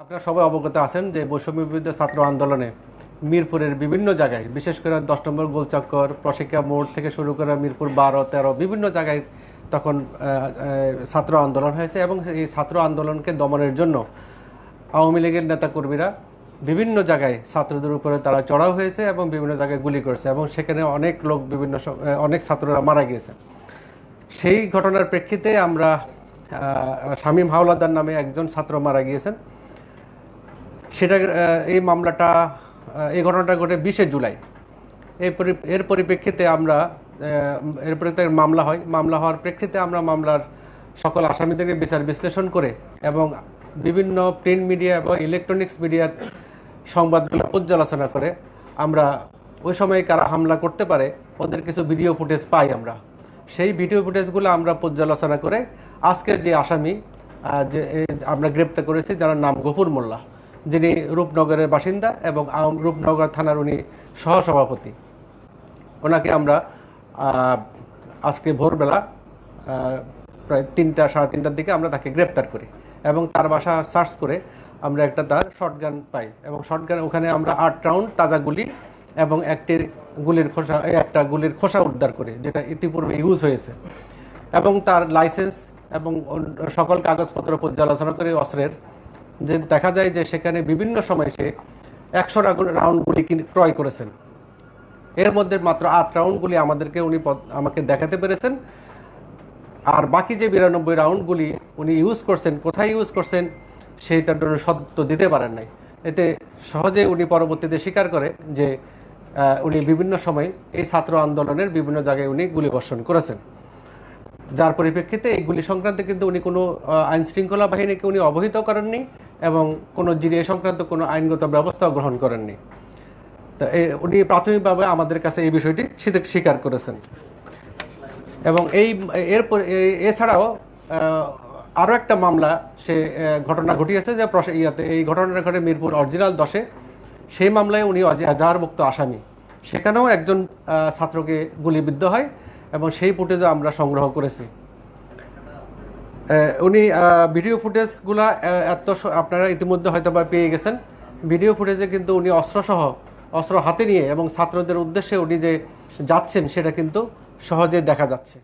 আপনারা সবাই অবগত আছেন যে বৈষম্য বিরোধী ছাত্র আন্দোলনে মিরপুরের বিভিন্ন জায়গায়, বিশেষ করে 10 নম্বর গোলচক্কর, প্রশিক্ষা মোড় থেকে শুরু করে মিরপুর 12-13 বিভিন্ন জায়গায় তখন ছাত্র আন্দোলন হয়েছে এবং এই ছাত্র আন্দোলনকে দমনের জন্য আওয়ামী লীগের নেতাকর্মীরা বিভিন্ন জায়গায় ছাত্রদের উপরে তারা চড়াও হয়েছে এবং বিভিন্ন জায়গায় গুলি করেছে এবং সেখানে অনেক লোক অনেক ছাত্ররা মারা গিয়েছে। সেই ঘটনার প্রেক্ষিতে আমরা শামীম হাওলাদার নামে একজন ছাত্র মারা গিয়েছেন। সেটা এই ঘটনাটা ঘটে 20 জুলাই। এর পরিপ্রেক্ষিতে আমরা মামলা হওয়ার প্রেক্ষিতে আমরা মামলার সকল আসামিদেরকে বিচার বিশ্লেষণ করে এবং বিভিন্ন প্রিন্ট মিডিয়া এবং ইলেকট্রনিক্স মিডিয়ার সংবাদগুলো পর্যালোচনা করে আমরা ওই সময় কারা হামলা করতে পারে ওদের কিছু ভিডিও ফুটেজ পাই। আমরা সেই ভিডিও ফুটেজগুলো আমরা পর্যালোচনা করে আজকের যে আসামি আমরা গ্রেপ্তার করেছি, যার নাম গফুর মোল্লা, যিনি রূপনগরের বাসিন্দা এবং রূপনগর থানার উনি সহসভাপতি। ওনাকে আমরা আজকে ভোরবেলা প্রায় 3-3:30টার দিকে আমরা তাকে গ্রেপ্তার করি এবং তার বাসা সার্চ করে আমরা তার শটগান পাই এবং শটগান ওখানে আমরা 8 রাউন্ড তাজা গুলি এবং একটা গুলির খোসা উদ্ধার করি, যেটা ইতিপূর্বে ইউজ হয়েছে, এবং তার লাইসেন্স এবং সকল কাগজপত্র পর্যালোচনা করে অস্ত্রের যে দেখা যায় যে সেখানে বিভিন্ন সময় সে 100 রাউন্ড গুলি ক্রয় করেছেন। এর মধ্যে মাত্র 8 রাউন্ড গুলি আমাকে দেখাতে পেরেছেন, আর বাকি যে 92 রাউন্ড গুলি উনি ইউজ করছেন, কোথায় ইউজ করছেন সেইটার জন্য সত্য দিতে পারেন নাই। এতে সহজে উনি পরবর্তীতে স্বীকার করে যে উনি বিভিন্ন সময় এই ছাত্র আন্দোলনের বিভিন্ন জায়গায় উনি গুলিবর্ষণ করেছেন, যার পরিপ্রেক্ষিতে এই গুলি সংক্রান্তে কিন্তু উনি কোনো আইন শৃঙ্খলা বাহিনীকে উনি অবহিত করেননি এবং কোনো জিডিএ সংক্রান্ত কোনো আইনগত ব্যবস্থাও গ্রহণ করেননি। তো উনি প্রাথমিকভাবে আমাদের কাছে এই বিষয়টি স্বীকার করেছেন। এবং এছাড়াও আরও একটা মামলা ঘটনা ঘটিয়েছে যে এই ঘটনাটা ঘটে মিরপুর অরিজিনাল 10-এ। সেই মামলায় উনি এজাহারভুক্ত আসামি। সেখানেও একজন ছাত্রকে গুলিবিদ্ধ হয় এবং সেই ফুটেজও আমরা সংগ্রহ করেছি। উনি ভিডিও ফুটেজগুলা আপনারা ইতিমধ্যে হয়তো বা পেয়ে গেছেন। ভিডিও ফুটেজে কিন্তু উনি অস্ত্র হাতে নিয়ে এবং ছাত্রদের উদ্দেশ্যে উনি যে যাচ্ছেন সেটা কিন্তু সহজে দেখা যাচ্ছে।